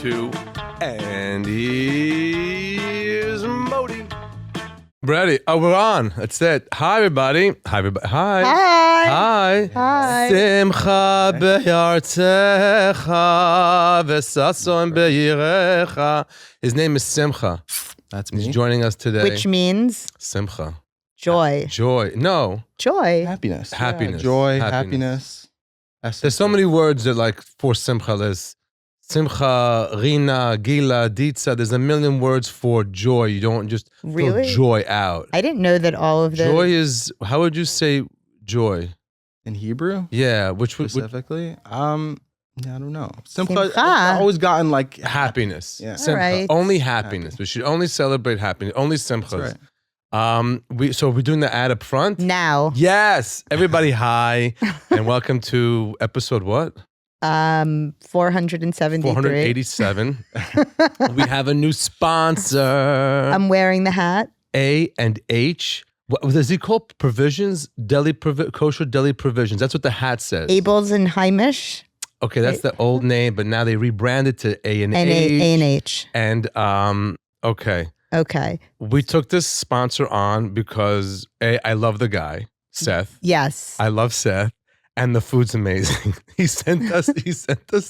to And Here's Modi. Ready? Oh, we're on. That's it. Hi, everybody. Hi, everybody. Hi. Hi. Hi. Simcha b'yartecha v'sason b'yirecha. His name is Simcha. That's me. He's joining us today. Which means Simcha. joy. Joy. No. Joy. Happiness. Happiness. Yeah, joy, Happiness. happiness. There's so many words that like for Simcha. There's Simcha, Rina, Gila, Ditza. There's a million words for joy. You don't just Really? throw joy out. I didn't know that all of the Joy is, how would you say joy? In Hebrew, Yeah, which specifically, I don't know. Simcha. I've always gotten like happiness. Yeah. Simcha. All right. Only happiness. We should only celebrate happiness. Only Simchas. That's right. So we're doing the ad up front? now. Yes. Everybody, hi. And welcome to episode what? 473. 487. We have a new sponsor. I'm wearing the hat. A&H. What does he call provisions? Kosher deli provisions. That's what the hat says. Abel's and Heimish. Okay, that's the old name, but now they rebranded to A&H. A&H. And okay. Okay. We took this sponsor on because I love the guy, Seth. Yes. I love Seth, and the food's amazing. He sent us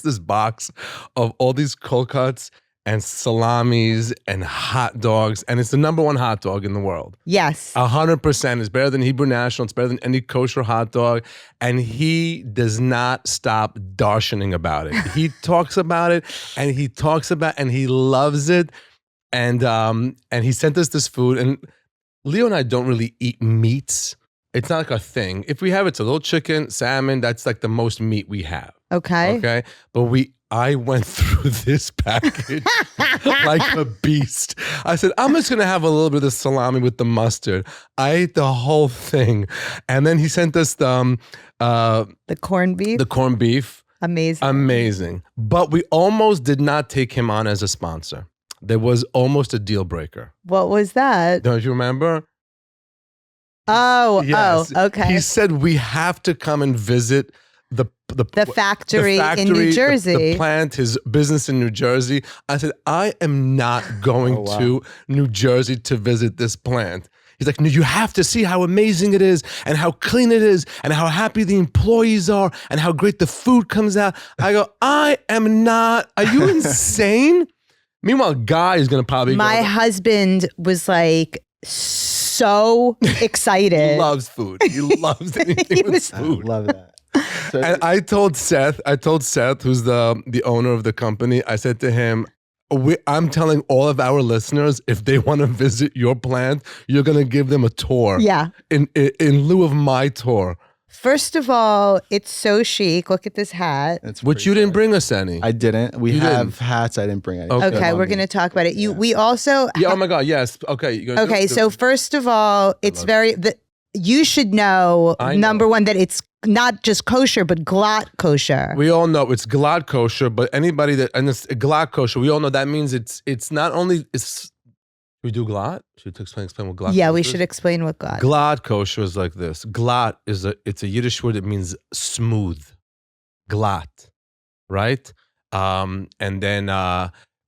this box of all these cold cuts and salamis and hot dogs, and it's the number one hot dog in the world. Yes. 100%. It's better than Hebrew National. It's better than any kosher hot dog, and he does not stop darshaning about it. He talks about it, and he talks about, and he loves it. And he sent us this food, and Leo and I don't really eat meats. It's not like a thing. If we have, it's a little chicken, salmon. That's like the most meat we have. Okay. Okay, but I went through this package like a beast. I said, I'm just gonna have a little bit of the salami with the mustard. I ate the whole thing, and then he sent us the corned beef. corned beef. Amazing. But we almost did not take him on as a sponsor. There was almost a deal breaker. What was that? Don't you remember? Oh, okay. He said we have to come and visit the factory in New Jersey. The plant, his business in New Jersey. I said, I am not going to New Jersey to visit this plant. He's like, no, you have to see how amazing it is and how clean it is and how happy the employees are and how great the food comes out. I go, I am not. Are you insane? Meanwhile, Guy is going to probably My husband was like so excited. He loves food. He loves anything with food. I love that. So, And I told Seth, who's the owner of the company, I said to him, I'm telling all of our listeners, if they want to visit your plant, you're going to give them a tour. Yeah. In lieu of my tour. First of all, it's so chic. Look at this hat. it's Which pretty you didn't good. bring us any. I didn't. We You have didn't. hats. I didn't bring any. Okay. Okay, we're going to talk about it. We also Yeah, oh my God, yes. Okay. Okay, so first of all, it's you should know, I know. number one, that it's not just kosher, but glatt kosher. We all know it's glatt kosher, but anybody and it's glatt kosher, we all know that means it's not only, we do glatt? Should we explain what glatt Yeah, kosher we is? should explain what glatt. Glatt kosher is like this. Glatt it's a Yiddish word that means smooth. Glatt, right? And then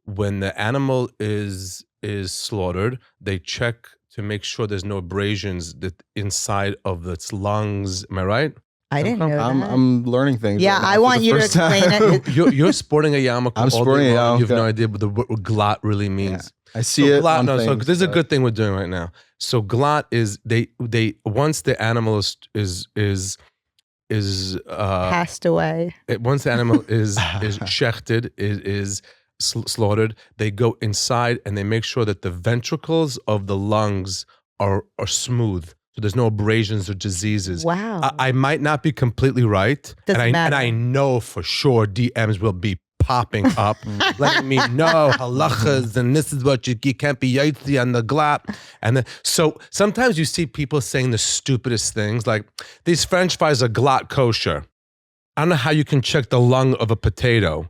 when the animal is slaughtered, they check to make sure there's no abrasions that inside of its lungs. Am I right? I didn't know that. I'm learning things. Yeah, right now I for want the you to first time. explain it. You're sporting a yarmulke. I'm all sporting day a long. You have no yarmulke. idea what the word glatt really means. I see it. Glatt, on no, so things, this is a but- good thing we're doing right now. So glatt is they once the animal is Passed away. once the animal is shechted, is slaughtered, they go inside and they make sure that the ventricles of the lungs are smooth. So there's no abrasions or diseases. Wow. I might not be completely right. Doesn't and matter. I know for sure DMs will be popping up, letting me know halachas and this is what you can't be yaitzi on the glap. And then, so sometimes you see people saying the stupidest things like, these French fries are glatt kosher. I don't know how you can check the lung of a potato,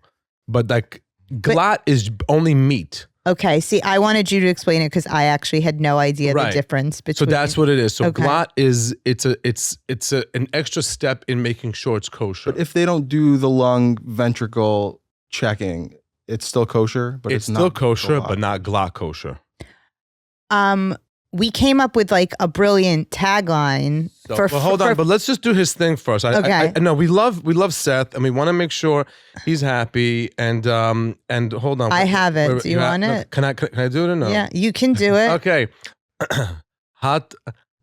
but like glatt is only meat. Okay, see, I wanted you to explain it because I actually had no idea the Right. difference So between. that's what it is. So Okay. glatt is an extra step in making sure it's kosher. But if they don't do the lung ventricle checking, it's still kosher, but It's it's still not kosher, Glock. but not Glock kosher. We came up with like a brilliant tagline So, well, hold on, but let's just do his thing first. Okay. No, we love Seth, and we want to make sure he's happy. And hold on, I have it. Do you want it? Can I do it or no? Yeah, you can do it. Okay.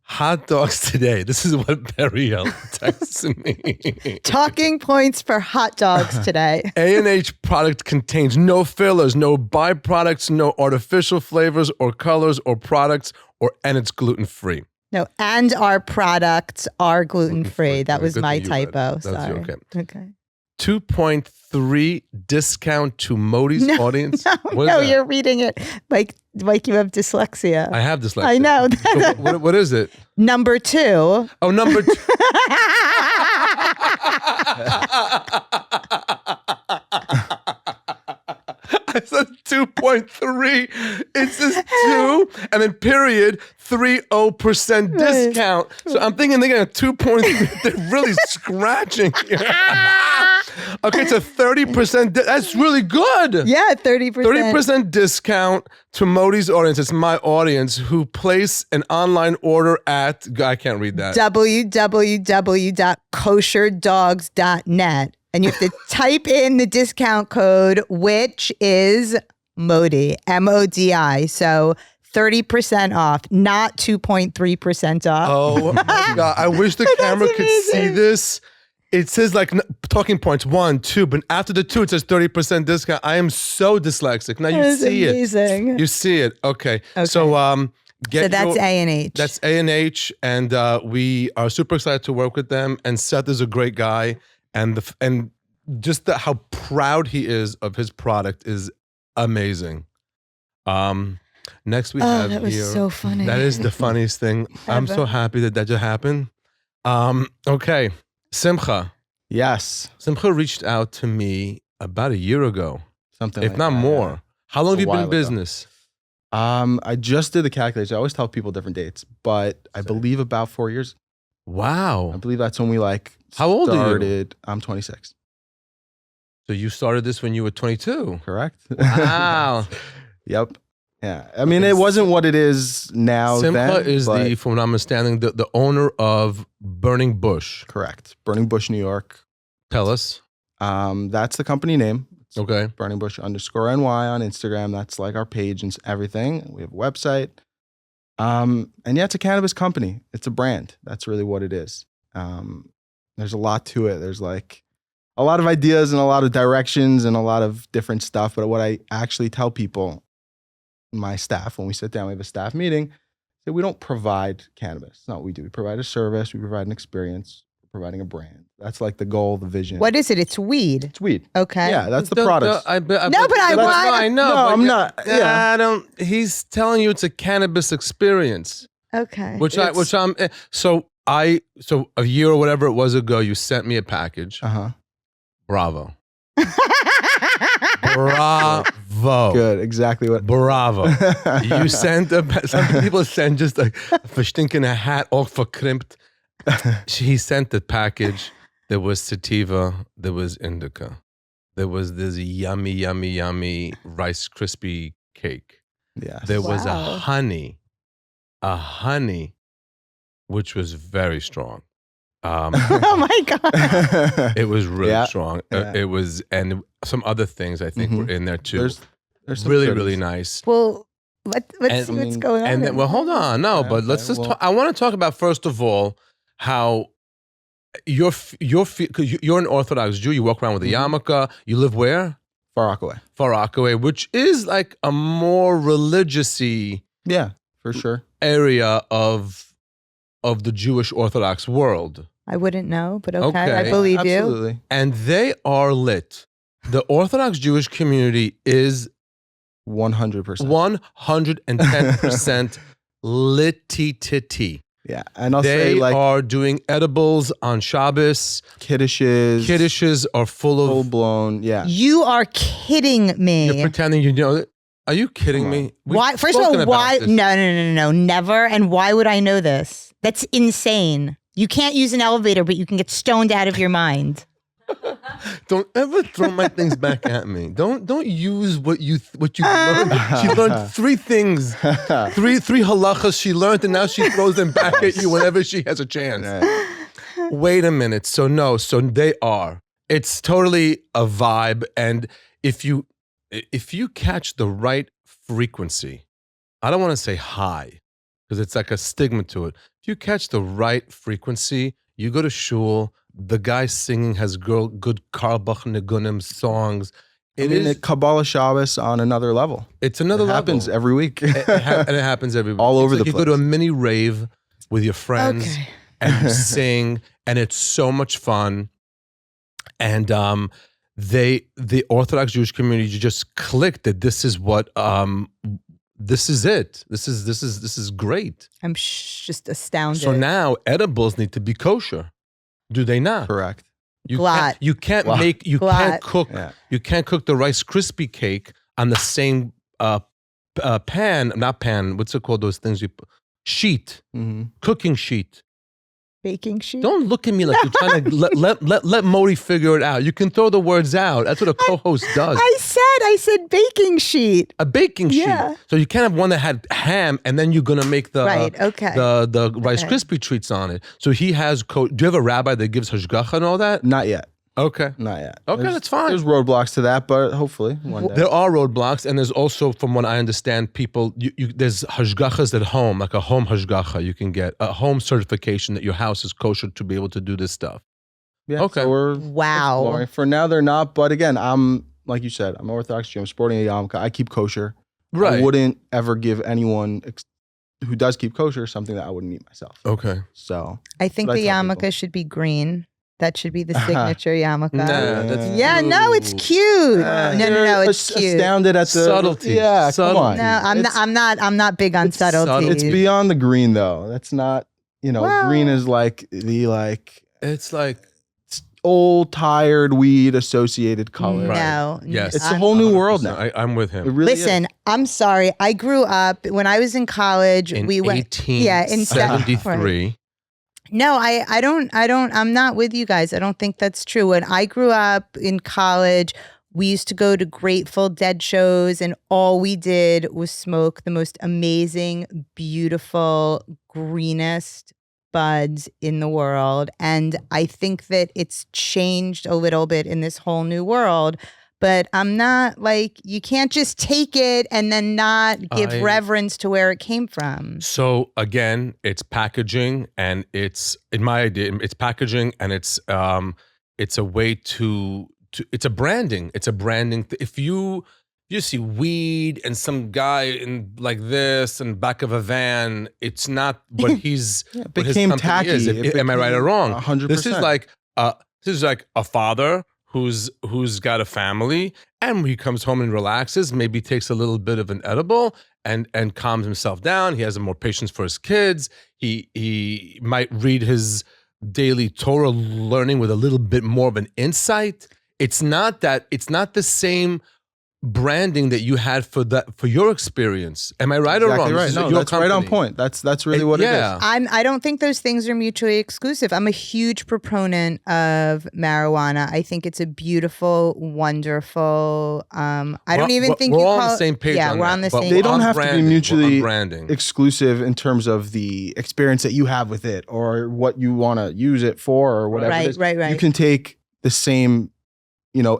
Hot dogs today. This is what Burial texted me. Talking points for hot dogs today. A&H product contains no fillers, no byproducts, no artificial flavors or colors or products, and it's gluten-free. No, and our products are gluten-free. That was Good my that you read typo. it. That's Sorry. okay. Okay. 2.3 discount to Modi's audience. What is No, that? you're reading it like you have dyslexia. I have dyslexia. I know. So what is it? Number 2. Oh, number 2. I said 2.3. It says 2 and then period 30% discount. So I'm thinking they're getting a 2.3. They're really scratching. Okay, it's a 30%. That's really good. Yeah, 30%. 30% discount to Modi's audience. It's my audience who place an online order at, I can't read that. www.kosherdogs.net. And you have to type in the discount code, which is Modi, MODI. So 30% off, not 2.3% off. Oh my God. I wish the camera could see amazing. this. It says like talking points 1, 2, but after the 2, it says 30% discount. I am so dyslexic. Now you That is see amazing. it. You see it. Okay. So, So that's your- A&H. That's A&H, and we are super excited to work with them. And Seth is a great guy, and just how proud he is of his product is amazing. Next we have that was here. so funny. That is the funniest thing. I'm so happy that just happened. Okay, Simcha. Yes, Simcha reached out to me about a year ago, something if like not that, more. yeah. How long have A you been in while ago. business? I just did the calculation. I always tell people different dates, but I believe about 4 years. I Wow. believe that's when we How old are you? started. I'm 26. So you started this when you were 22. Correct. Wow. Yep. Yeah. I mean, it wasn't what it is now. Simcha then, is but- from what I'm understanding, the owner of Burning Bush. correct. Burning Bush, New York. Tell us. That's the company name. It's Okay. Burning Bush _NY on Instagram. That's like our page and everything. We have a website. And yeah, it's a cannabis company. It's a brand. That's really what it is. There's a lot to it. There's like a lot of ideas and a lot of directions and a lot of different stuff. But what I actually tell people, my staff, when we sit down, we have a staff meeting, that we don't provide cannabis. It's not what we do. We provide a service. We provide an experience. We're providing a brand. That's like the goal, the vision. What is it? It's weed. It's weed. Okay. Yeah, that's the product. No, but I want- I know. No, but I'm you- not. Yeah. I don't. He's telling you it's a cannabis experience, Okay. which I'm. So a year or whatever it was ago, you sent me a package. Uh-huh. Bravo. Bravo. Good. Exactly what. Bravo. You sent some people send just like verstinken a hat all verkrimpt. He sent the package. There was sativa. There was indica. There was this yummy Rice Krispie cake. Yes. There was Wow. a honey, which was very strong. Oh my God. It was really Yeah. strong. Yeah. It was, and some other things I think were in there too. There's some really, goodies. really nice. Well, let's And- see what's going on. And then, well, hold on, no, Okay, but let's okay, just. well- Talk, I want to talk about first of all how you're because you're an Orthodox Jew. You walk around with a Mhm. yarmulke. You live where? Far Rockaway. Far Rockaway, which is like a more religious-y Yeah, for sure. area of the Jewish Orthodox world, I wouldn't know, but okay. Okay. I believe you. Absolutely. and they are lit. The Orthodox Jewish community is 100%. 110% litty. Yeah, and I'll They say like are doing edibles on Shabbos. kiddishes, Kiddishes are full full of. blown. Yeah. You are kidding You're me. pretending you know it. Are you kidding Come me? on. We've Why? First of spoken all, about why? this. No, never. And why would I know this? That's insane. You can't use an elevator, but you can get stoned out of your mind. Don't ever throw my things back at me. Don't use what you learned. She learned 3 things, three halachas she learned, and now she throws them back at you whenever she has a chance. Wait a minute. So they are. It's totally a vibe, and if you catch the right frequency, I don't want to say high because it's like a stigma to it. If you catch the right frequency, you go to shul. The guy singing has good Carlebach Nigunim songs. Kabbalah Shabbos on another level. It's another level. Happens every week. And it happens every week. All over the You place. go to a mini rave with your friends Okay. and you sing, and it's so much fun. And the Orthodox Jewish community just clicked that this is what this is it. This is great. I'm just astounded. So now edibles need to be kosher. Do they not? Correct. You Glot. can't Glot. make you Glot. can't cook Yeah. you can't cook the Rice Krispie cake on the same pan. What's it called? Those things you put, sheet, cooking sheet. Baking sheet. Don't look at me like you're trying to let Modi figure it out. You can throw the words out. That's what a co-host does. I said baking sheet. A baking sheet. Yeah. So you can't have one that had ham and then you're gonna make the Right, okay. the Rice Okay. Krispie treats on it. So he has. Do you have a rabbi that gives hashgacha and all that? Not yet. Okay. Not yet. Okay, that's fine. There's roadblocks to that, but hopefully one day. There are roadblocks, and there's also, from what I understand, people. There's hashgachas at home, like a home hashgacha. You can get a home certification that your house is kosher to be able to do this stuff. Yeah, Okay. So we're Wow. exploring. For now, they're not. But again, I'm like you said, I'm Orthodox Jew. I'm sporting a yarmulke. I keep kosher. Right. I wouldn't ever give anyone who does keep kosher something that I wouldn't eat myself. Okay. So I think But I the tell yarmulke people. should be green. That should be the signature yarmulke. Nah, that's Yeah, no, it's cute. No, they're it's cute. astounded at the Subtleties. Yeah, Subtleties. come on. No, I'm not big on it's subtle. subtleties. It's beyond the green though. That's not. Well- Green is like the It's like old tired weed associated color. Right. No, yes, It's a whole new world 100%. now. I'm with It him. really Listen, I'm sorry. I grew up when I was in college. In we went. 1873. No, I'm not with you guys. I don't think that's true. When I grew up in college, we used to go to Grateful Dead shows, and all we did was smoke the most amazing, beautiful, greenest buds in the world. And I think that it's changed a little bit in this whole new world. But I'm not like, you can't just take it and then not give reverence to where it came from. So again, it's packaging, and it's, in my idea, it's packaging, and it's a way to it's a branding. It's a branding. If you see weed and some guy in like this and back of a van, it's not what he's Yeah, it what his became company tacky. is. It Am I right or became wrong? 100%. This is like a father who's got a family, and he comes home and relaxes, maybe takes a little bit of an edible and calms himself down. He has more patience for his kids. He might read his daily Torah learning with a little bit more of an insight. It's not the same branding that you had for your experience. Am I right or wrong? Exactly right. This is No, your that's right on company. point. That's really what it is. I don't think those things are mutually exclusive. I'm a huge proponent of marijuana. I think it's a beautiful, wonderful. I don't even think we're you all call on the same page. Yeah, on we're that, on the but same. They we're don't on have to be branding. We're on mutually branding. exclusive in terms of the experience that you have with it or what you want to use it for or whatever it is. Right. You can take the same,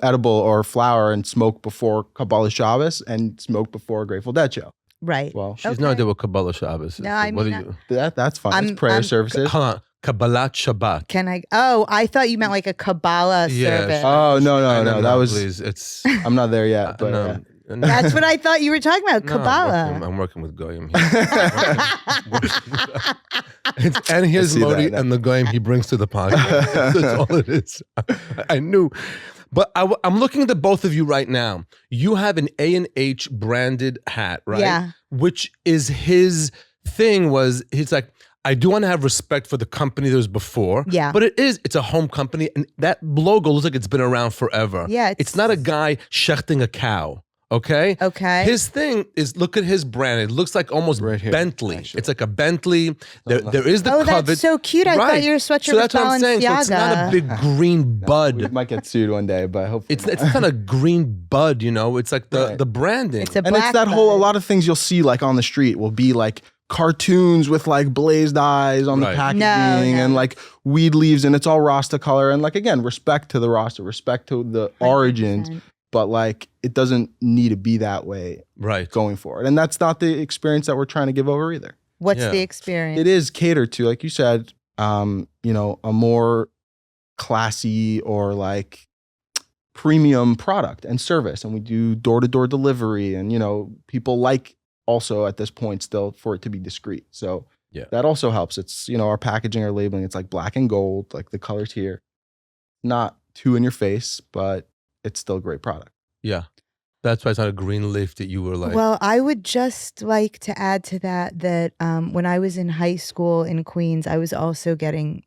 edible or flower and smoke before Kabbalah Shabbos and smoke before a Grateful Dead show. Right. Well, She's no Okay. idea what Kabbalah Shabbos is. No, I What mean, are you? that's fine. It's prayer services. Hold on. Kabbalat Shabbat. Can I? Oh, I thought you meant like a Kabbalah Yeah, service. Oh no, that was. Please, it's. I'm not there yet, but no. That's what I thought you were talking about. No, Kabbalah. I'm working with Goyim here. And here's see Modi that. and the Goyim he brings to the podcast. That's all it is. I knew. But I'm looking at the both of you right now. You have an A&H branded hat, right? Yeah. Which is his thing he's like, I do want to have respect for the company that was before. Yeah. But it's a home company, and that logo looks like it's been around forever. Yeah, It's not a guy shechting a cow. Okay. Okay. His thing is, look at his brand. It looks like almost Right here, Bentley. actually. It's like a Bentley. There is the Oh, covet. that's so cute. I thought Right. your sweatshirt So that's was what I'm saying. So it's not a Balenciaga. big green We bud. might get sued one day, but hopefully It's not a green bud, you know. It's like Right. the branding. It's a and black it's that whole, a bud. lot of things you'll see like on the street will be like cartoons with like blazed eyes on Right. the packaging No. and like weed leaves, and it's all Rasta color. And like, again, respect to the Rasta, respect to the origins, 100%. but like it doesn't need to be that way right. going forward. And that's not the experience that we're trying to give over either. What's Yeah. the experience? It is catered to, like you said, you know, a more classy or like premium product and service. And we do door-to-door delivery, and you know, people like also at this point still for it to be discreet. So Yeah. that also helps. It's, you know, our packaging, our labeling, it's like black and gold, like the colors here. Not too in your face, but it's still a great product. Yeah. That's why it's not a green leaf that you were like. Well, I would just like to add to that when I was in high school in Queens, I was also getting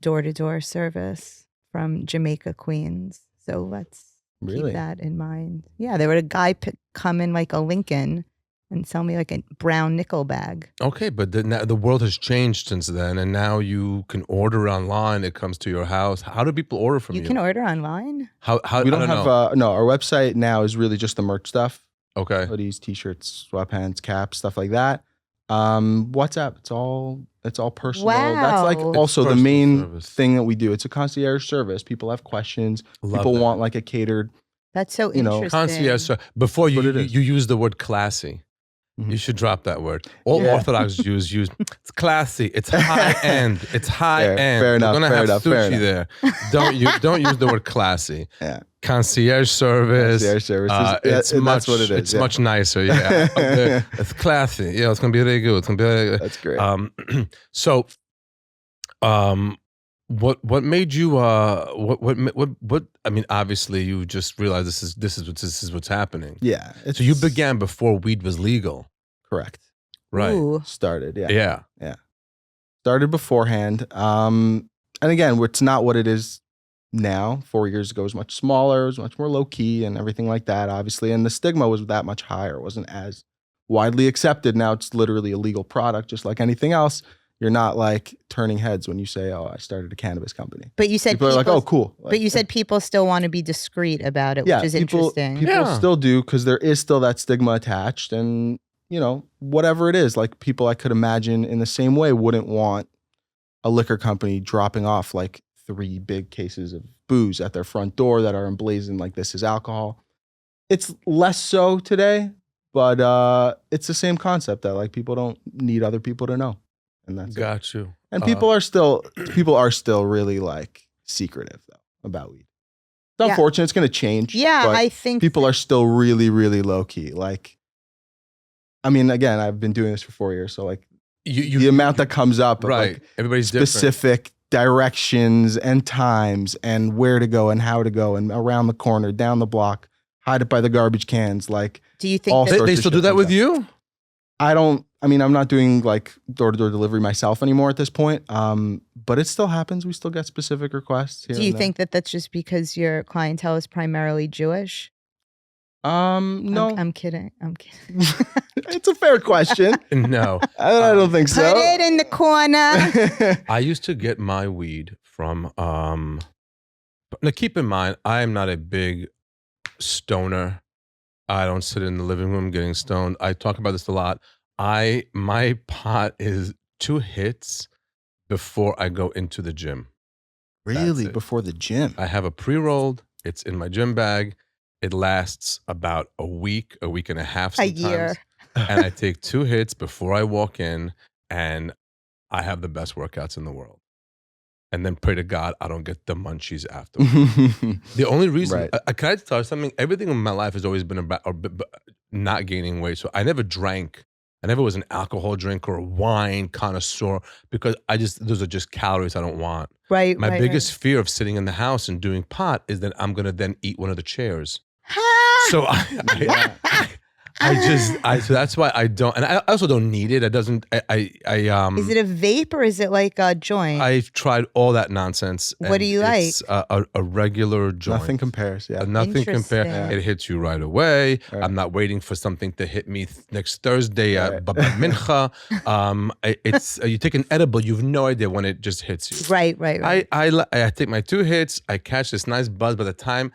door-to-door service from Jamaica, Queens. So let's Really? keep that in mind. Yeah, there would a guy come in like a Lincoln and sell me like a brown nickel bag. Okay, but the world has changed since then, and now you can order online. It comes to your house. How do people order from you? You can order online. How We don't I have know. no, our website now is really just the merch stuff. Okay. Hoodies, t-shirts, sweatpants, caps, stuff like that. WhatsApp, it's all personal. That's like Wow. also the Personal main service. thing that we do. It's a concierge service. People have questions. Love People that. want like a catered. That's so You know, interesting. Concierge. So before That's what you it is. you use the word classy. Mhm. You should drop that word. All Yeah. Orthodox Jews use it's classy. It's high end. It's high Fair- end. fair We're enough, gonna fair have enough, fair sushi there. Don't use the word classy. Yeah. Concierge service. Concierge service. It's That's much. what it is. It's yeah. much nicer. Yeah. Okay. It's classy. Yeah. It's gonna be really good. It's gonna be really good. That's great. So, what made you what I mean, obviously you just realized this is what's happening. Yeah. So you it's began before weed was legal, correct. right? Ooh. Started. Yeah. Yeah. Started beforehand. And again, it's not what it is now. 4 years ago, it was much smaller, it was much more low key and everything like that, obviously. And the stigma was that much higher. It wasn't as widely accepted. Now it's literally a legal product, just like anything else. You're not like turning heads when you say, "Oh, I started a cannabis company." But you said People are like, "Oh, cool." But you said people still want to be discreet about it, yeah, which is people, interesting. People Yeah. still do, because there is still that stigma attached, and you know, whatever it is, like people I could imagine in the same way wouldn't want a liquor company dropping off like 3 big cases of booze at their front door that are emblazoned like this is alcohol. It's less so today, but it's the same concept that like people don't need other people to know, and that's it. Got you. And people are still really like secretive though about weed. It's Yeah. unfortunate. It's going to change. Yeah, but I think people are still really, really low key. Like, I mean, again, I've been doing this for 4 years, so like the amount that comes up, of, right. like, Everybody's different. specific directions and times and where to go and how to go and around the corner, down the block, hide it by the garbage cans. Like, Do you think all that They, sorts they of still shit do that comes with up. you? I mean, I'm not doing like door-to-door delivery myself anymore at this point. But it still happens. We still get specific requests here do you and there. think that that's just because your clientele is primarily Jewish? No, I'm kidding. I'm kidding. it's a fair question. No. I don't think so. Put it in the corner. I used to get my weed from now keep in mind, I am not a big stoner. I don't sit in the living room getting stoned. I talk about this a lot. My pot is 2 hits before I go into the gym. Really? it. Before the gym? I have a pre-rolled. It's in my gym bag. It lasts about a week and a half A sometimes. year. And I take 2 hits before I walk in, and I have the best workouts in the world. And then pray to God I don't get the munchies afterwards. The only reason, Right. can I tell you something? Everything in my life has always been about not gaining weight. So I never drank. I never was an alcohol drinker or a wine connoisseur, because those are just calories I don't want. Right. My right, biggest fear of sitting in the house and doing pot is that I'm going to then eat one of the chairs. Right. So So that's why I don't, and I also don't need it. It doesn't, Is it a vape or is it like a joint? I've tried all that nonsense. What do you like? It's a regular joint. Nothing compares. Yeah. Nothing compared. Interesting. It hits you right away. Right. I'm not waiting for something to hit me next Thursday at Right. Baba Mincha. It's you take an edible, you have no idea when it just hits you. Right. I take my 2 hits. I catch this nice buzz. By the time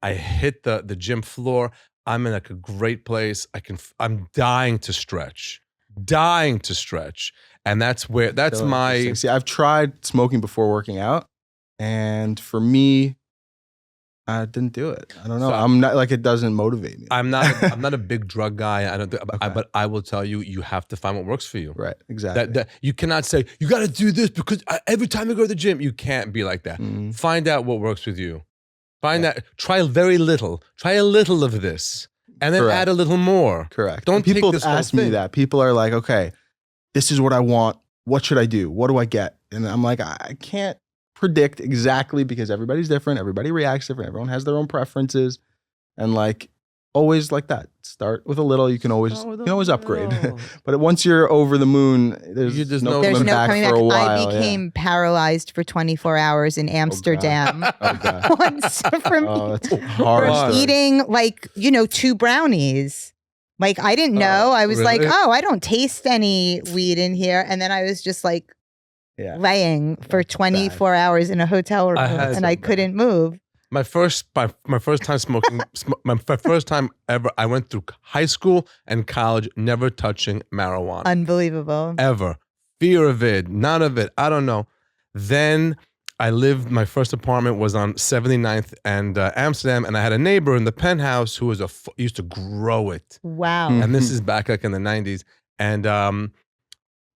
I hit the gym floor, I'm in like a great place. I'm dying to stretch, and that's So my. interesting. See, I've tried smoking before working out, and for me, I didn't do it. I don't know. So- I'm not like it doesn't motivate me. I'm not a big drug guy. I don't. But I will tell you, you have to find what works for you. Right. Exactly. That you cannot say you got to do this because every time you go to the gym, you can't be like that. Mhm. Find out what works with you. Try very little. Try a little of this, and then Correct. add a little more. Correct. Don't And take people this whole ask me thing. that. People are like, okay, this is what I want. What should I do? What do I get? And I'm like, I can't predict exactly because everybody's different. Everybody reacts different. Everyone has their own preferences. And like always like that. Start with a little. You can always upgrade. But once you're over the moon, there's There's no no- There's coming no back coming for back. a while. I became paralyzed for 24 hours in Amsterdam Oh, God. once from Oh, that's hard. Hard. eating like 2 brownies. Like I didn't know. I was like, really? oh, I don't taste any weed in here, and then I was just like Yeah. laying for That's 24 hours in a hotel room, had and I some bad. couldn't move. My first time smoking, my first time ever. I went through high school and college never touching marijuana. Unbelievable. Ever. Fear of it, none of it. I don't know. Then my first apartment was on 79th and Amsterdam, and I had a neighbor in the penthouse who was used to grow it. Wow. Mm. And this is back like in the 90s. And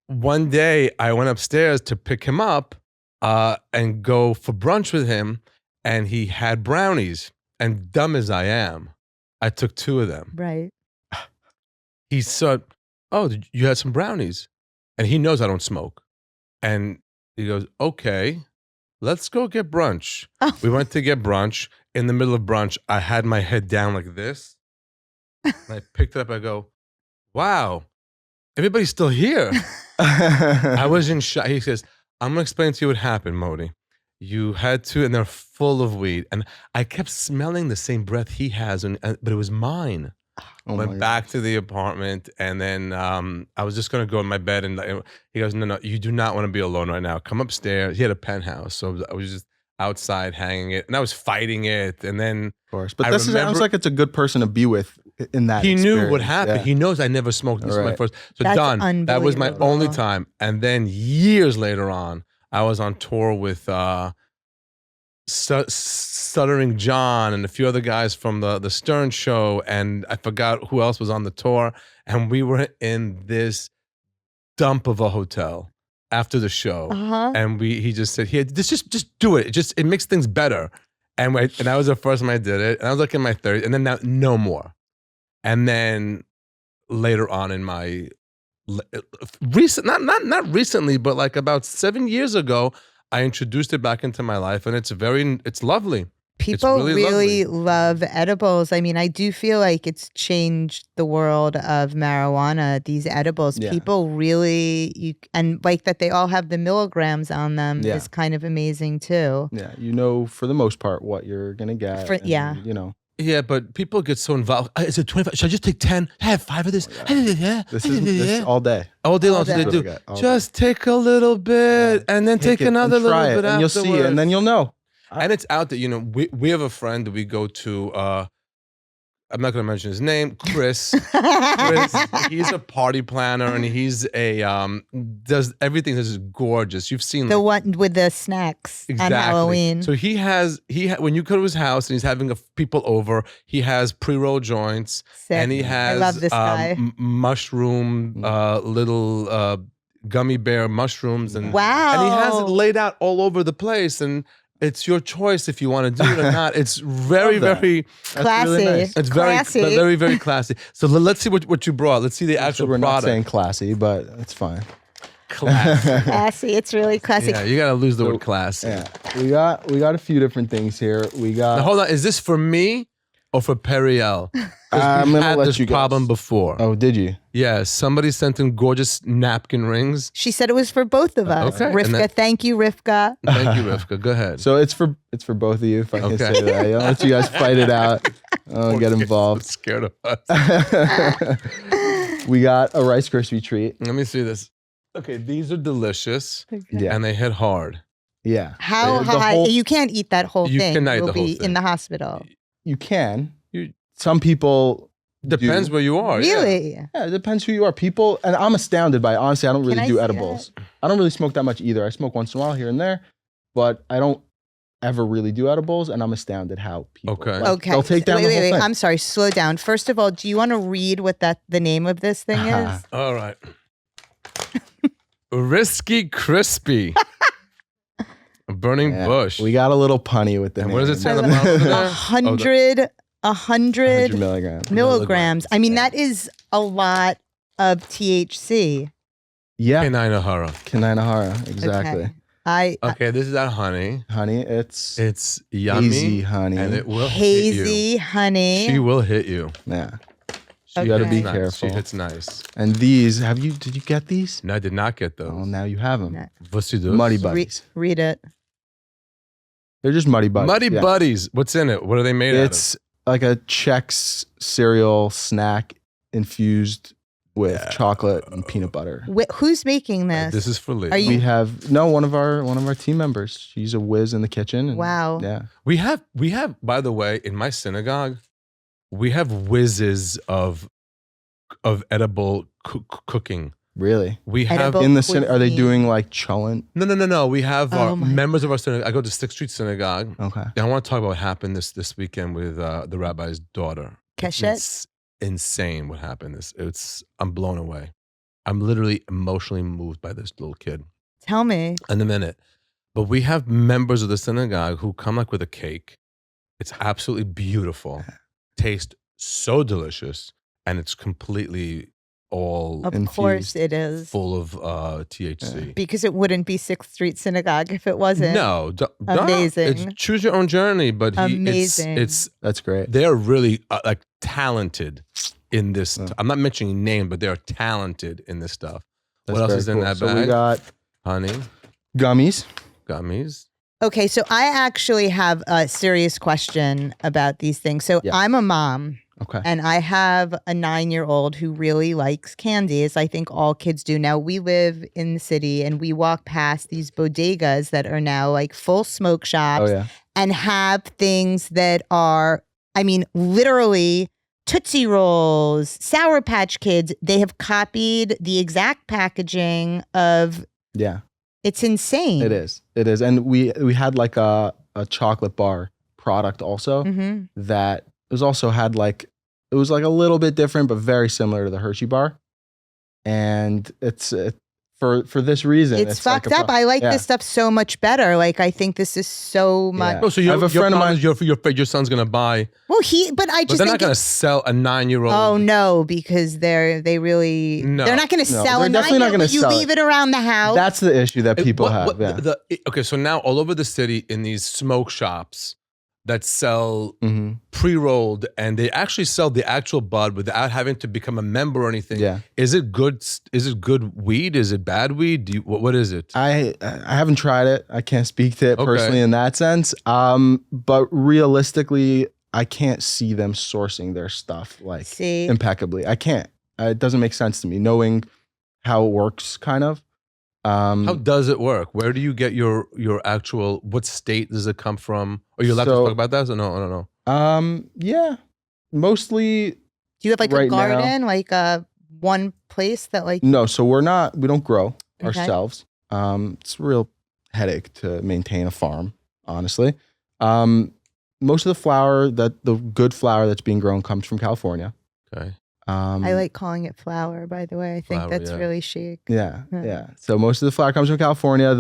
one day I went upstairs to pick him up and go for brunch with him, and he had brownies. And dumb as I am, I took 2 of them. Right. He said, "Oh, you had some brownies," and he knows I don't smoke. And he goes, "Okay, let's go get brunch." Oh. We went to get brunch. In the middle of brunch, I had my head down like this. And I picked it up. I go, "Wow, everybody's still here." I was in shock. He says, "I'm gonna explain to you what happened, Modi. You had 2, and they're full of weed." And I kept smelling the same breath he has, but it was mine. Oh my Went God. back to the apartment, and then I was just gonna go in my bed, and he goes, "No, you do not want to be alone right now. Come upstairs." He had a penthouse, so I was just outside hanging it, and I was fighting it. And then Of course. But I this sounds remember- like it's a good person to be with in that he knew what experience. happened. Yeah. He knows I never smoked. This is my Right. first. So That's done. That was my only unbelievable. time. And then years later on, I was on tour with Stuttering John and a few other guys from the Stern Show, and I forgot who else was on the tour. And we were in this dump of a hotel after the show, Uh-huh. and he just said, "Here, just do it. It makes things better." And that was the first time I did it, and I was like in my 30s, and then now no more. And then later on in my recent, not recently, but like about 7 years ago, I introduced it back into my life, and it's lovely. People really really love edibles. I mean, I do feel like it's changed the world of marijuana, these edibles. Yeah. People really, and like that they all have the milligrams on them Yeah. is kind of amazing too. Yeah, you know, for the most part, what you're gonna get. and, Yeah. you know, Yeah, but people get so involved. Is it 25? Should I just take 10? I have 5 of this. Yeah. this is all day. All day long. All So day. they do. That's what I got, all Just take a little bit, and then take it and another little try bit it, and you'll see it, and then you'll know. And it's out there. We have a friend that we go to. I'm not going to mention his name. Chris. Chris, he's a party planner, and he's does everything that's gorgeous. You've seen The like, one with the snacks exactly. on Halloween. So he when you go to his house and he's having people over, he has pre-roll joints, Sick. and he has I love this guy. mushroom little gummy bear mushrooms, and Wow. and he has it laid out all over the place, and it's your choice if you want to do it or not. It's very, Love that. very, That's Classy. really nice. it's Classy. very, very classy. So let's see what you brought. Let's see the So actual we're not product. saying classy, but it's fine. Classy. Classy. It's really classy. Yeah, you gotta lose the word classy. Yeah, we got a few different things here. We Now, got hold on, is this for me or for Periel? 'Cause I'm we've gonna had let this you guess. problem before. Oh, did you? Yeah, somebody sent in gorgeous napkin rings. She said it was for both of us. Okay, and Rivka, that- thank you, Rivka. Thank you, Rivka. Go ahead. So it's for both of you. If I can Okay. say that, I'll let you guys fight it out. I'll get I'm involved. scared of us. We got a Rice Krispie treat. Let me see this. Okay, these are delicious Yeah, and they hit hard. yeah. How The high? whole- You can't eat that whole You thing. cannot eat You'll the whole be thing. in the hospital. You can. You- Some people. Depends do. where you are. yeah. Really? Yeah, it depends who you are. People, and I'm astounded by it. Honestly, I don't Can really I do see edibles. I don't really smoke that much either. I smoke once in a while here and there, but I don't ever really do edibles, and I'm astounded how people. Okay. like, Okay. They'll take down wait, the whole wait. thing. I'm sorry. Slow down. First of all, do you want to read what the name of this thing is? All right. Risky Crispy. A burning Yeah, bush. We got a little punny with the And name. what does it say on the I love bottom of A there? hundred 100 milligrams. milligrams. I mean, Yeah. that is a lot of THC. Yeah, Kainanahara. Kainanahara, exactly. Okay. I Okay, this is that honey. Honey, it's It's yummy. hazy honey. And it will hit hazy you. honey. She will hit you. Yeah. She You gotta hits be nice. careful. She hits nice. And these, did you get these? No, I did not get Oh, those. now you have them. No. What's Muddy Re- Buddies. read it. They're just Muddy Buddies. Muddy yeah. Buddies. What's in it? What are they made It's like a Chex cereal snack infused with chocolate and peanut butter. Who's making out of? this? This is for Lee. Are you- We have one of our team members. She's a whiz in the kitchen. And, Wow. Yeah. We have, by the way, in my synagogue, we have whizzes of edible cooking. Really. We have Edible- In the are they cuisine. doing like cholent? no. We have Oh our my- members of our synagogue. I go to Sixth Street Synagogue. Okay. And I want to talk about what happened this weekend with the rabbi's daughter. Keshet? It's insane what happened. I'm blown away. I'm literally emotionally moved by this little kid. Tell me. In a minute. But we have members of the synagogue who come like with a cake. It's absolutely beautiful. Tastes so delicious. And it's completely all Of Infused. course it is. full of THC. Because it wouldn't be Sixth Street Synagogue if it wasn't. No, Amazing. It's choose your own journey, but Amazing. it's That's great. they're really like talented in this. Yeah. I'm not mentioning names, but they're talented in this stuff. That's what else very is in cool. that So bag? we got Honey, gummies. gummies. Okay, so I actually have a serious question about these things. So Yeah. I'm a mom. Okay. And I have a 9-year-old who really likes candy, as I think all kids do. Now, we live in the city and we walk past these bodegas that are now like full smoke shops Oh yeah. and have things that are, I mean, literally Tootsie Rolls, Sour Patch Kids. They have copied the exact packaging of, Yeah. it's insane. It is. It is. And we had like a chocolate bar product also Mm-hmm. that was also had like it was like a little bit different but very similar to the Hershey bar. And it's for this reason. It's like fucked a up. I like yeah. this stuff so much better. Like, I think this is so much. Yeah. Oh, so I have a friend of mine- your son's gonna buy, Well, but I but just they're not think gonna sell a 9-year-old. oh no, because they really No. they're not going to No, sell they're a definitely not 9-year-old, gonna but you sell leave it around the house. That's the issue that people have. Yeah. Okay, so now all over the city in these smoke shops that sell hmm pre-rolled, and they actually sell the actual bud without having to become a member or anything. Yeah. Is it good? Is it good weed? Is it bad weed? What is it? I haven't tried it. I can't speak to it Okay. personally in that sense. But realistically, I can't see them sourcing their stuff like See, impeccably. I can't. It doesn't make sense to me knowing how it works kind of. How does it work? Where do you get your actual? What state does it come from? Are you allowed to So- talk about that? Or no, I don't know. Yeah. Mostly do you have like a right now- garden, like one place that like no, so we don't grow Okay. ourselves. It's a real headache to maintain a farm, honestly. Most of the good flour that's being grown comes from California. Okay. I like calling it flour, by the way. I think Flour, that's yeah. really chic. Yeah, Yeah. yeah. So most of the flour comes from California.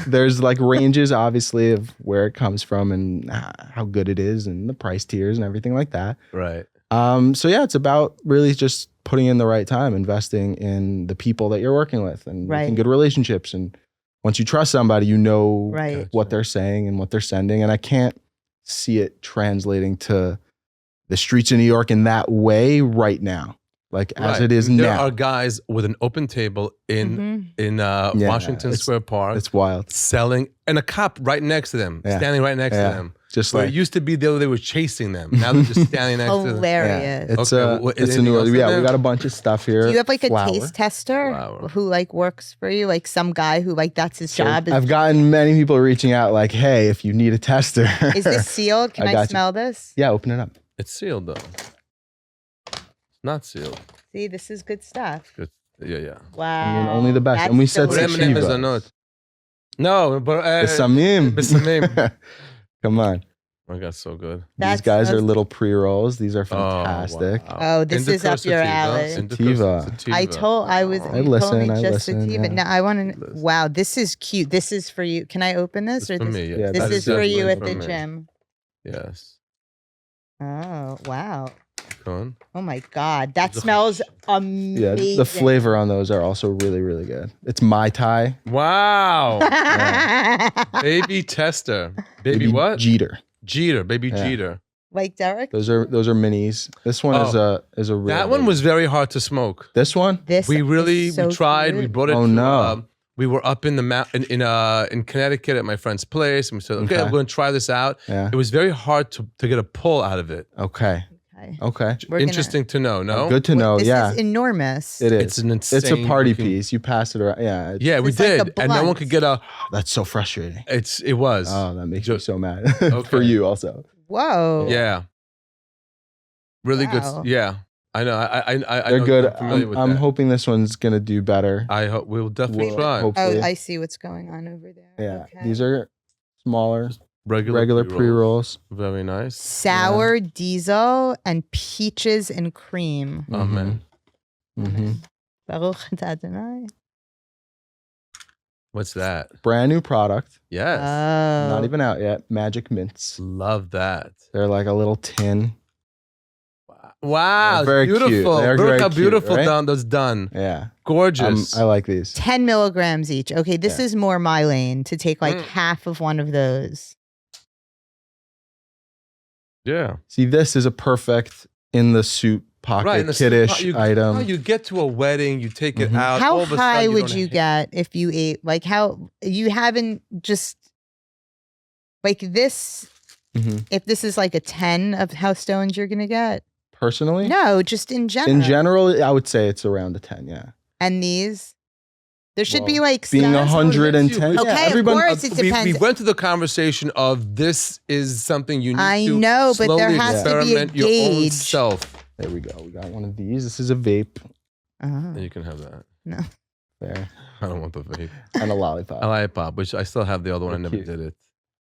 There's like ranges, obviously, of where it comes from and how good it is, and the price tiers and everything like that. Right. So yeah, it's about really just putting in the right time, investing in the people that you're working with, and Right. making good relationships. And once you trust somebody, you know Right. what they're saying and what they're sending. And I can't see it translating to the streets of New York in that way right now, like as Right. it is There now. are guys with an open table in Mhm. Washington it's- Square Park It's wild. selling, and a cop right next to them, Yeah. standing right next to Yeah. them. Just Where like it used to be they were chasing them. Now they're just standing next to them. Hilarious. it's Okay, what- it's a anything new. else in Yeah, there? we got a bunch of stuff here. Do you have like a Flour. taste tester Flour. who like works for you? Like some guy who like that's his So job. I've gotten many people reaching out like, "Hey, if you need a tester." Is this sealed? Can I I, got you. smell this? Yeah, open it up. It's sealed though. It's not sealed. See, this is good stuff. Good. Yeah. Wow. only the best. And we said But delicious. sativa. M&M's are not. No, but Besamim. Besamim. Come on. Oh my God, so good. That These guys are smells- little pre-rolls. These are Oh, fantastic. wow. Oh, this is Indica up your sativa, alley. indica Sativa. sativa. I told I was. Oh. I you listen, told me I just listen, sativa. yeah. Now I want to. Listen. Wow, this is cute. This is for you. Can I open this It's or for this? me. Yeah, This that is is for you definitely at the for me. gym. Yes. Oh wow. Go on. Oh my God, that The- smells Yeah, amazing. the flavor on those are also really, really good. It's Mai Tai. Wow. Baby tester. Baby what? Jeter. Jeter. Baby Yeah. Jeter. Like Derek. Those are minis. This one is a real That one big- was very hard to smoke. This one? This We really is so we tried. We cute. brought it. Oh, to, no. we were up in the in Connecticut at my friend's place, and we said, "Okay, Okay. we're going to try this out." Yeah. It was very hard to get a pull out of it. Okay. Okay. Okay. We're gonna- Interesting to know. No, Good to know. This Yeah. is enormous. It is. It's an insane. It's a party looking- piece. You pass it around. Yeah. Yeah, we It's like a did, and no one blunt. could get a. That's so frustrating. It was. Oh, that makes me Just- so mad. Okay. For you also. Whoa. Yeah. Really Wow. good. Yeah, I know. I They're know, good. I'm familiar with I'm that. hoping this one's gonna do better. I hope we'll definitely We'll try. hope- Oh, Hopefully. I see what's going on over there. Yeah. Okay. These are smaller, pre-rolls. regular pre-rolls. Very nice. Sour diesel and peaches and cream. Oh man, hmm Baruch Adonai. what's that? Brand new product. Yes, Oh. Not even out yet. Magic Mints. love that. They're like a little tin. Wow, They're very beautiful. cute. They're Look very how cute, beautiful right? that's done. Yeah. Gorgeous. I like these. 10 milligrams each. Okay, this Yeah. is more my lane to take like Mm. half of one of those. Yeah. See, this is a perfect in the suit pocket Right. and the kiddish you, item. You get to a wedding, you take it Mhm. out. How all of a high sudden would don't you ha- get if you ate? Like, how you haven't just like this? Mhm. If this is like a 10 of how stoned you're going to get? Personally, No, just in general. in general, I would say it's around a 10. Yeah. And these? There should Well, be like being stats. 110. Okay, yeah, of everyone, course. It we depends. went to the conversation of this is something you need I to know, but there slowly has to be a experiment your own gauge. self. There we go. We got one of these. This is a vape. Oh. And you can have that. There. I don't want the vape. And a lollipop. I like pop, which I still have the other one. I They're never cute. did it.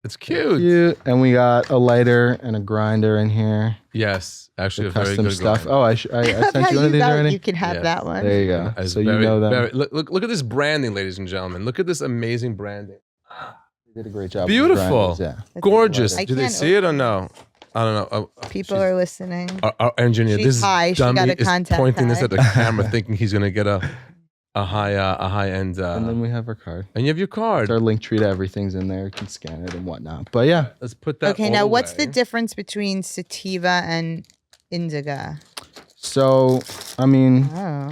It's cute. Cute. And we got a lighter and a grinder in here. Yes, actually, The a very custom good stuff. grind. Oh, I sent you one of these got- already? You can have Yes. that one. There you go. It's So you very- know them. very- look at this branding, ladies and gentlemen. Look at this amazing branding. They did a great job. with the Beautiful. grinders, Yeah. That's Gorgeous. I Do they can't see it or open no? I don't know. People are listening. Our engineer. She's This high. She got dummy a is contact pointing this high. at the camera, thinking he's gonna get a high end. And then we have our card. And you have your card. It's our link tree to everything's in there. You can scan it and whatnot. But yeah. Let's put that. Okay, all now what's the away. difference between sativa and indica? So, I mean, Oh,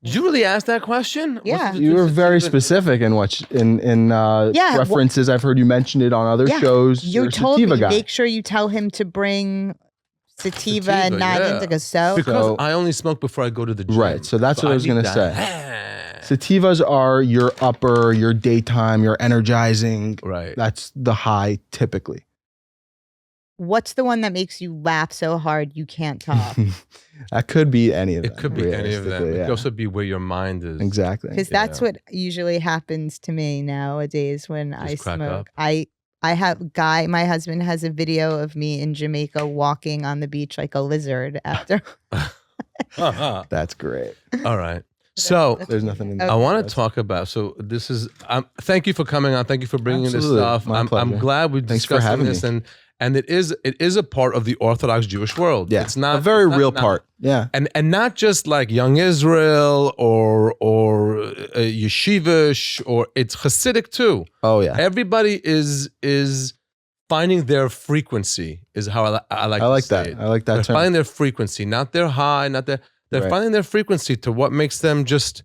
Did you really ask that question? What's Yeah. the you were difference very between- specific in what in Yeah, references. I've heard you mention it on other Yeah, shows. you You're a told me sativa guy. make sure you tell him to bring sativa and Sativa, not yeah. indica. So Because So- I only smoke before I go to the gym. Right, so that's what I was need gonna that. Sativas are your upper, your daytime, your energizing. Right. That's the high typically. what's the one that makes you laugh so hard you can't talk? That could be any of them. It could be any of them. realistically, It yeah. could also be where your mind is. Exactly. Because that's Yeah. what usually happens to me nowadays when I Just crack smoke. up? I have guy. My husband has a video of me in Jamaica walking on the beach like a lizard after. That's great. All right. So There's nothing in I want to talk about. So this is. Thank you for coming on. Thank you for bringing Absolutely. this stuff. My I'm pleasure. glad we're Thanks for discussing having this, me. and it is a part of the Orthodox Jewish world. Yeah. It's not a very it's not- real not- part. Yeah. and not just like Young Israel or Yeshivish or it's Hasidic too. Oh yeah. Everybody is finding their frequency is how I like I like to say that. it. I like that They're term. finding their frequency, not their high, not their. They're Right. finding their frequency to what makes them just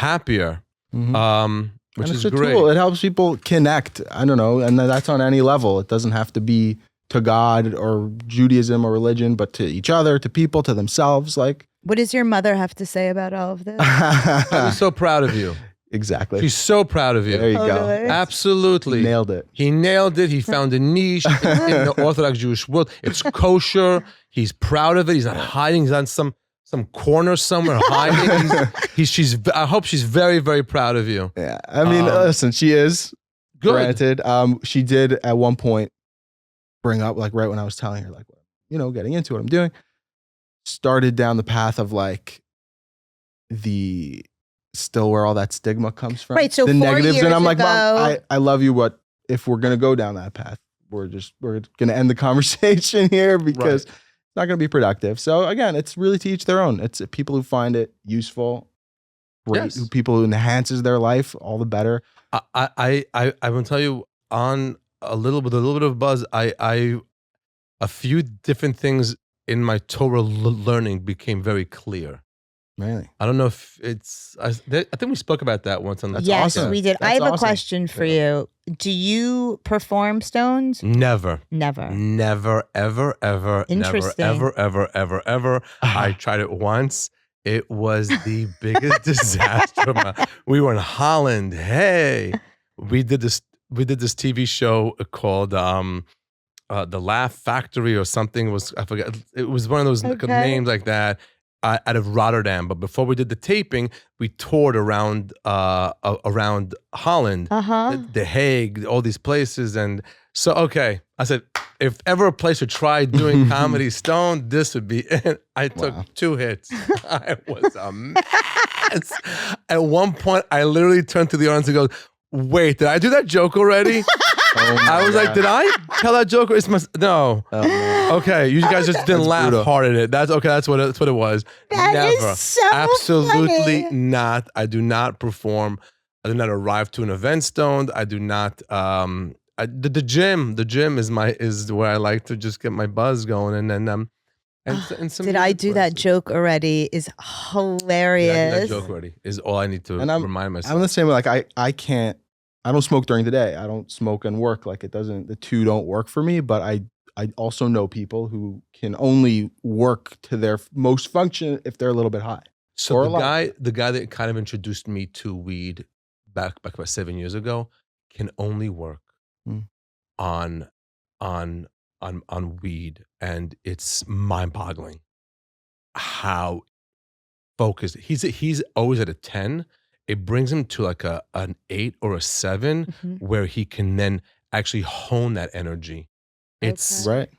happier, Mhm. which And is it's a great. tool. It helps people connect. I don't know, and that's on any level. It doesn't have to be to God or Judaism or religion, but to each other, to people, to themselves. Like What does your mother have to say about all of this? I'm so proud of you. exactly. She's so proud of you. There you Oh, go. really? Absolutely. Nailed it. He nailed it. He found a niche in the Orthodox Jewish world. It's kosher. He's proud of it. He's not hiding. He's on some corner somewhere hiding. She's. I hope she's very, very proud of you. Yeah. I mean, listen, she is. Good. Granted, she did at one point bring up, like, right when I was telling her, like, getting into what I'm doing, started down the path of like the still where all that stigma comes from. Right, so the 4 negatives, and years I'm like, ago- Mom, I love you, but if we're gonna go down that path, we're gonna end the conversation here because it's not gonna be productive. So again, it's really to each their own. It's people who find it useful, great. Yes. People who enhances their life, all the better. I will tell you on a little bit of buzz. A few different things in my Torah learning became very clear. Really, I don't know if it's. I think we spoke about that once on the. That's Yes, awesome. we did. I That's have a awesome. question for you. Do you perform stones? Never, Never. never, ever, ever, Interesting. never, ever, ever, ever, ever. I tried it once. It was the biggest disaster. We were in Holland. Hey, we did this TV show called The Laugh Factory or something. I forget. It was one of those Okay. names like that. Out of Rotterdam, but before we did the taping, we toured around Holland, Uh-huh. the Hague, all these places, and so I said, if ever a place to try doing comedy stone, this would be it. I took Wow. 2 hits. I was a mess. At one point, I literally turned to the audience and go, "Wait, did I do that joke already?" Oh my I was like, God. "Did I tell that joke? It's no." Oh, man. Okay, you guys just didn't That's laugh brutal. hard at it. That's okay. That's what it was. That is Never, so absolutely funny. not. I do not perform. I do not arrive to an event stoned. I do not. The gym is where I like to just get my buzz going, and then and some. Did I music do that classes. joke already? Is Did I do hilarious. that joke already? Is all I need to And I'm- remind myself. I'm the same way. Like I don't smoke during the day. I don't smoke and work. Like the two don't work for me. But I also know people who can only work to their most function if they're a little bit high. So or the alive. guy that kind of introduced me to weed back about 7 years ago can only work Mm. on weed, and it's mind-boggling how focused he's always at a 10. It brings him to like an 8 or a 7 Mhm. where he can then actually hone that energy. It's Right.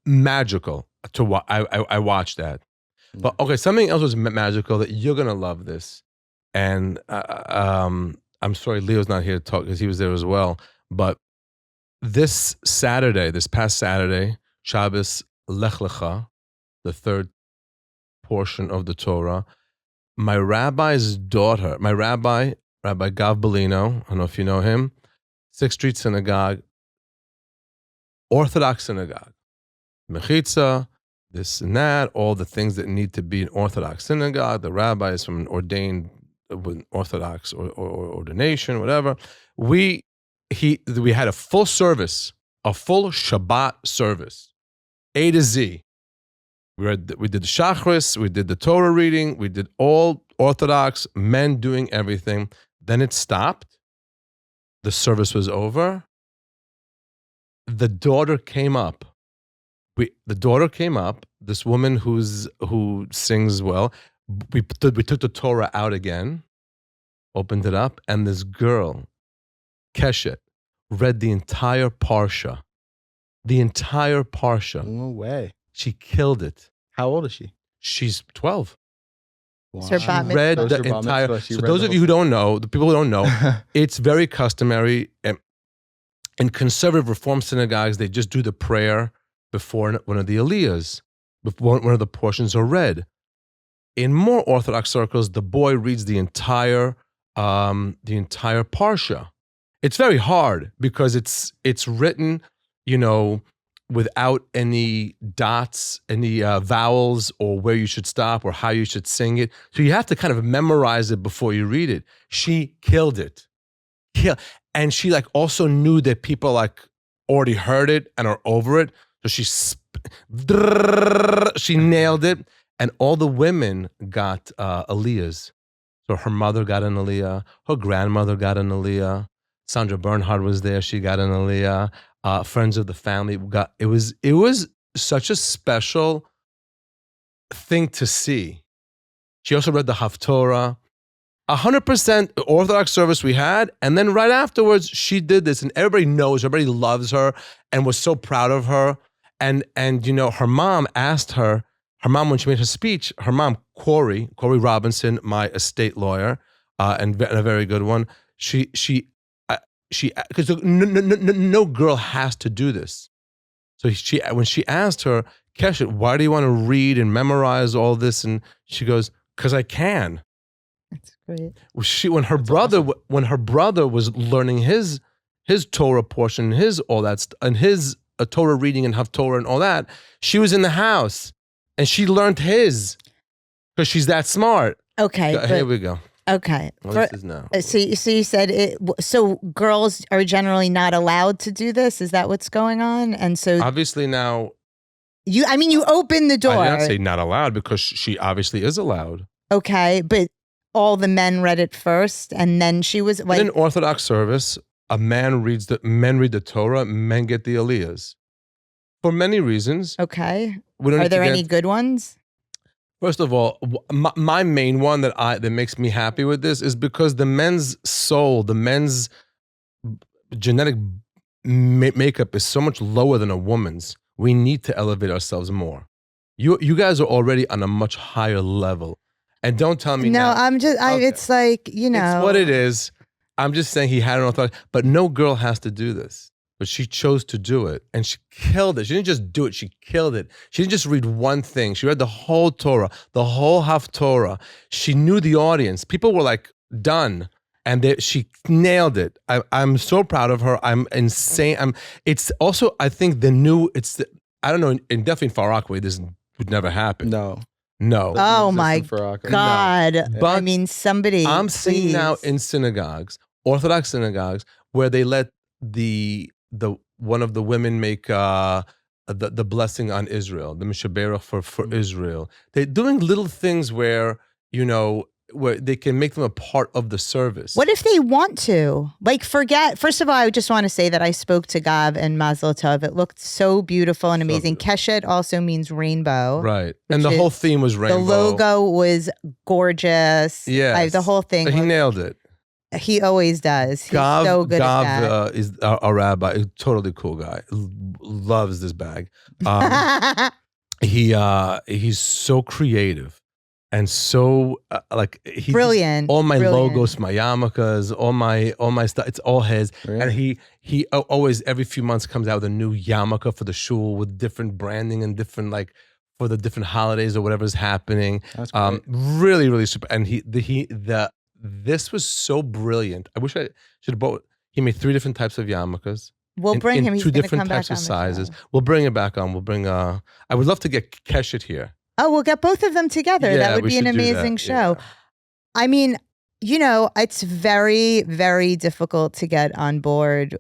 magical to watch. I watched that. But okay, something else was magical that you're gonna love this, and I'm sorry Leo's not here to talk because he was there as well. But this past Saturday, Shabbos Lech Lecha, the third portion of the Torah, my rabbi's daughter, Rabbi Gav Bellino, I don't know if you know him, 6th Street Synagogue, Orthodox synagogue, mechitza, this and that, all the things that need to be an Orthodox synagogue. The rabbi is from an ordained with Orthodox or ordination, whatever. We had a full service, a full Shabbat service, A to Z. We did the Shachris, we did the Torah reading, we did all Orthodox, men doing everything. Then it stopped. The service was over. The daughter came up. This woman who sings well. We took the Torah out again, opened it up, and this girl, Keshet, read the entire parsha. The entire parsha. No way. She killed it. How old is she? She's 12. It's her Wow. bat She mitzvah. read That was the her bat entire. mitzvah. She So read those the of you who don't know, the people who don't know, it's very customary in conservative reform synagogues. They just do the prayer before one of the aliyahs, before one of the portions are read. In more Orthodox circles, the boy reads the entire parsha. It's very hard because it's written, without any dots, any vowels, or where you should stop or how you should sing it. So you have to kind of memorize it before you read it. She killed it. And she like also knew that people like already heard it and are over it. So she nailed it. And all the women got aliyahs. So her mother got an aliyah. Her grandmother got an aliyah. Sandra Bernhard was there. She got an aliyah. Friends of the family got. It was such a special thing to see. She also read the Haftorah. 100% Orthodox service we had, and then right afterwards she did this, and everybody knows, everybody loves her, and was so proud of her. And her mom asked her. Her mom, when she made her speech, her mom, Corey Robinson, my estate lawyer, and a very good one. She because no girl has to do this. So when she asked her, Keshet, why do you want to read and memorize all this? And she goes, because I can. That's great. When her brother was learning his Torah portion, his Torah reading and Haftorah and all that, she was in the house and she learned his because she's that smart. Okay, Here we go. Okay. Well, this is now. So you said it. So girls are generally not allowed to do this. Is that what's going on? And so obviously now. You opened the door. I did not say not allowed because she obviously is allowed. Okay, but all the men read it first, and then she was like. In an Orthodox service, men read the Torah, men get the aliyahs. For many reasons. Okay. Are there any good ones? First of all, my main one that makes me happy with this is because the men's soul, the men's genetic makeup is so much lower than a woman's. We need to elevate ourselves more. You guys are already on a much higher level, and don't tell me. No, now. I'm just. Okay. It's like It's what it is. I'm just saying he had an authority, but no girl has to do this. But she chose to do it, and she killed it. She didn't just do it, she killed it. She didn't just read one thing. She read the whole Torah, the whole Haftorah. She knew the audience. People were like, done. And she nailed it. I'm so proud of her. I'm insane. It's also, I think, I don't know, definitely in Far Rockaway, this would never happen. No. Oh my God. No. But I'm seeing now in synagogues, Orthodox synagogues, where they let the one of the women make the blessing on Israel, the Mishaberach for Israel. They're doing little things where they can make them a part of the service. What if they want to? First of all, I just want to say that I spoke to Gav and Mazel Tov. It looked so beautiful and amazing. Keshet also means rainbow. Right. And the whole theme was rainbow. The logo was gorgeous. Yeah. The whole thing. He nailed it. He always does. He's so good at that. Gav is a rabbi, a totally cool guy. Loves this bag. He's so creative and so brilliant. All my logos, my yarmulkes, all my stuff. It's all his. Really? And he always every few months comes out with a new yarmulke for the shul with different branding and different for the different holidays or whatever's happening. That's great. Really, really super. And this was so brilliant. I wish I should have bought. He made 3 different types of yarmulkes. We'll bring him. He's 2 gonna different come types back of on the sizes. show. We'll bring it back on. We'll bring. I would love to get Keshet here. Oh, we'll get both of them together. Yeah, that would we be an should do amazing that. show. Yeah. I mean, it's very, very difficult to get on board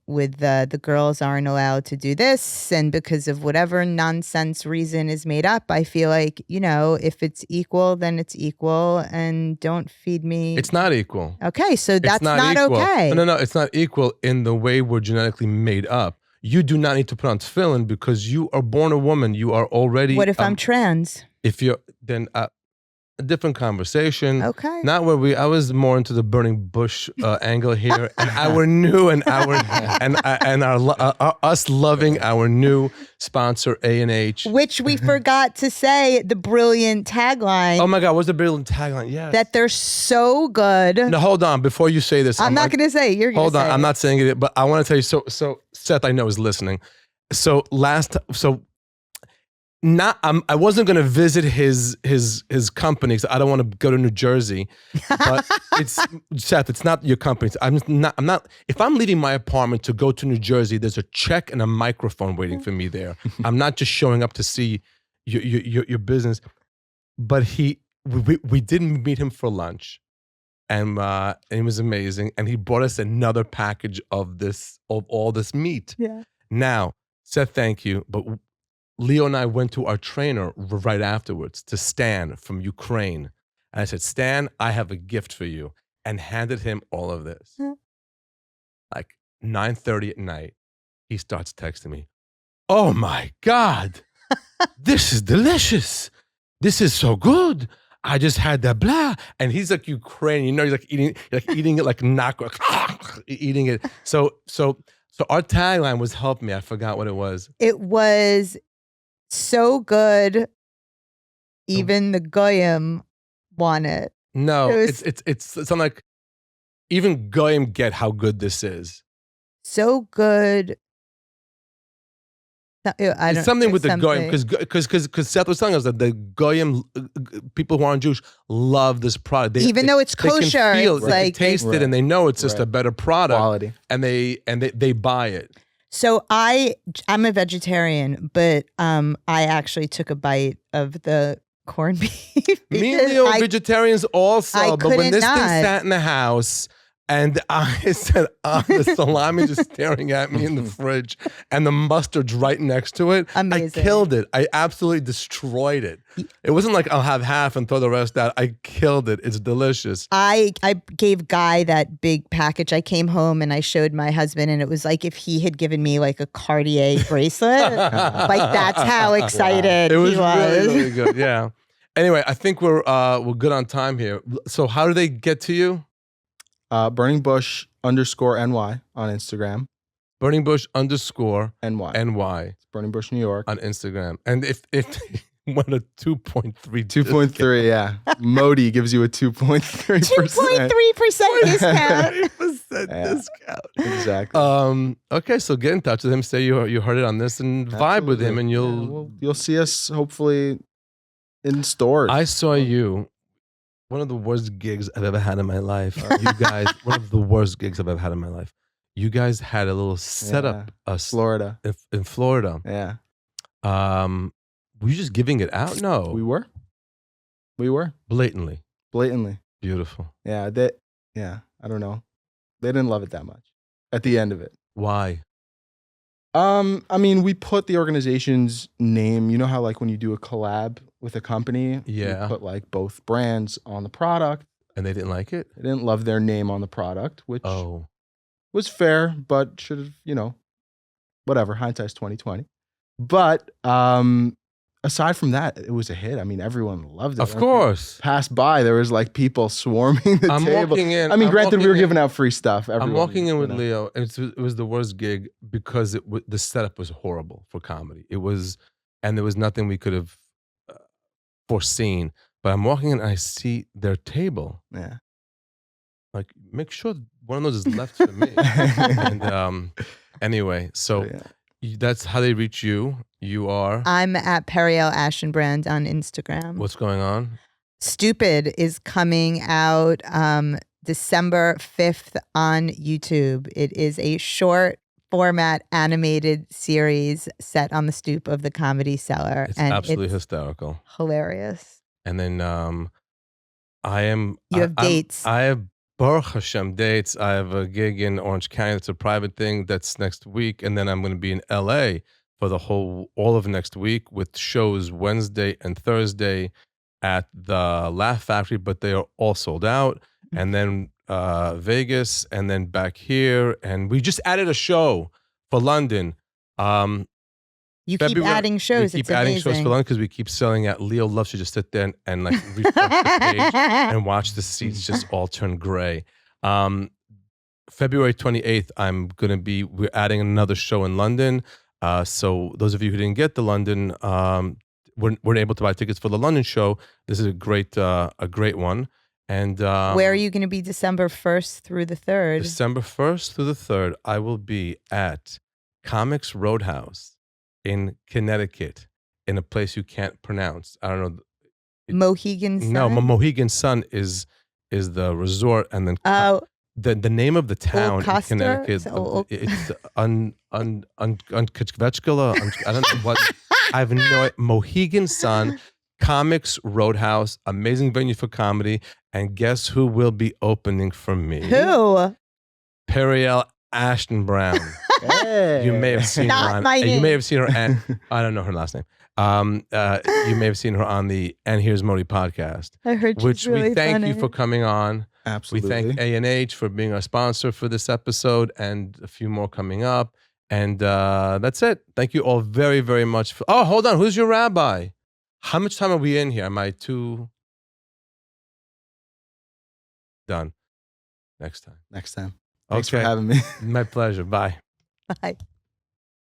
with the girls aren't allowed to do this. And because of whatever nonsense reason is made up, I feel like, if it's equal, then it's equal. And don't feed me. It's not equal. Okay, so that's not equal. okay. No, it's not equal in the way we're genetically made up. You do not need to put on tefillin because you are born a woman. You are already. What if I'm trans? If you're then a different conversation. Okay. Not where I was more into the burning bush angle here, and our new and us loving our new sponsor A&H, which we forgot to say the brilliant tagline. Oh my God, what's the brilliant tagline? Yes. That they're so good. No, hold on. Before you say this, I'm not going to say it. You're going to say Hold on. I'm not saying it, but I want to tell you. So Seth, I know, is listening. So I wasn't going to visit his company, so I don't want to go to New Jersey. But it's Seth. It's not your company. I'm not. If I'm leaving my apartment to go to New Jersey, there's a check and a microphone waiting for me there. I'm not just showing up to see your business. But we didn't meet him for lunch, and it was amazing. And he brought us another package of all this meat. Yeah. Now, Seth, thank you, but Leo and I went to our trainer right afterwards, to Stan from Ukraine. And I said, Stan, I have a gift for you, and handed him all of this. Like 9:30 at night, he starts texting me, oh my God, this is delicious. This is so good. I just had that blah. And he's like Ukrainian, you know, he's like eating it like not eating it. So our tagline was help me. I forgot what it was. It was so good, even the goyim want it. No, It was- it's something like even goyim get how good this is. So good. I don't, It's something with the something. goyim because Seth was telling us that the goyim people who aren't Jewish love this product. Even though it's they can kosher, feel, it's they like can taste Right. it and they know it's just Right. a better product, Quality. and they buy it. So I'm a vegetarian, but I actually took a bite of the corned beef. Me and because Leo are I- vegetarians also, I but when couldn't this thing not. sat in the house and I said, the salami just staring at me in the fridge and the mustard's right next to it, Amazing. I killed it. I absolutely destroyed it. It wasn't like I'll have half and throw the rest out. I killed it. It's delicious. I gave Guy that big package. I came home and I showed my husband, and it was like if he had given me like a Cartier bracelet. Like that's how excited It was he was. really, really good. Yeah. Anyway, I think we're good on time here. So how do they get to you? Burning Bush _NY on Instagram. Burning Bush _ NY. NY It's Burning Bush, New York. on Instagram. And if they want a 2.3 2.3, yeah. Modi gives you a 2.3%. 2.3% discount. 3% Yeah. discount. Exactly. Okay, so get in touch with him. Say you heard it on this and vibe with him, and You'll see us hopefully in stores. I saw you. One of the worst gigs I've ever had in my life. You guys, one of the worst gigs I've ever had in my life. You guys had a little setup Florida. in Florida. Yeah. Were you just giving it out? No. We were Blatantly. blatantly. Beautiful. Yeah. I don't know. They didn't love it that much at the end of it. Why? I mean, we put the organization's name, you know how like when you do a collab with a company, Yeah. you put like both brands on the product. And they didn't like it? They didn't love their name on the product, which Oh. was fair, but should have, whatever, hindsight's 2020. But aside from that, it was a hit. I mean, everyone loved it. Of course. Passed by, there was like people swarming the I'm table. walking in. I mean, I'm granted, we walking were in- giving out free stuff. I'm Everyone, walking in with you know. Leo, and it was the worst gig because the setup was horrible for comedy. It was, and there was nothing we could have foreseen. But I'm walking in, and I see their table. Yeah. Like, make sure one of those is left for me. And anyway, so Yeah. that's how they reach you. You are. I'm at Periel Ashenbrand on Instagram. What's going on? Stupid is coming out December 5th on YouTube. It is a short format animated series set on the stoop of the Comedy Cellar. It's and absolutely it's hysterical. hilarious. And then I am. You have dates. I have Baruch Hashem dates. I have a gig in Orange County. It's a private thing. That's next week, and then I'm going to be in LA for all of next week with shows Wednesday and Thursday at the Laugh Factory, but they are all sold out. And then Vegas, and then back here, and we just added a show for London. You February- keep adding shows. We It's keep adding amazing. shows for London because we keep selling out. Leo loves to just sit there and like refresh the page and watch the seats just all turn gray. February 28th, we're adding another show in London. So those of you who didn't get the London, weren't able to buy tickets for the London show. This is a great one. And Where are you going to be December 1st through the 3rd? December 1st through the 3rd, I will be at Comics Roadhouse in Connecticut. in a place you can't pronounce. I don't know. Mohegan Sun? No, Mohegan Sun is the resort, and then Oh, the name of the town in Custer? Connecticut. So- It's Unkachvechkala. I don't know what. I have no Mohegan Sun, Comics Roadhouse, amazing venue for comedy. And guess who will be opening for me? who? Periel Ashton Brown. Hey. You may have seen her Not on. my You name. may have seen her. I don't know her last name. You may have seen her on the And Here's Modi podcast, I heard she's which really we thank funny. you for coming on. Absolutely. We thank A&H for being our sponsor for this episode, and a few more coming up. And that's it. Thank you all very, very much. Oh, hold on. Who's your rabbi? How much time are we in here? Am I too done? Next time. Next time. Thanks Okay. for having me. My pleasure. Bye. Bye.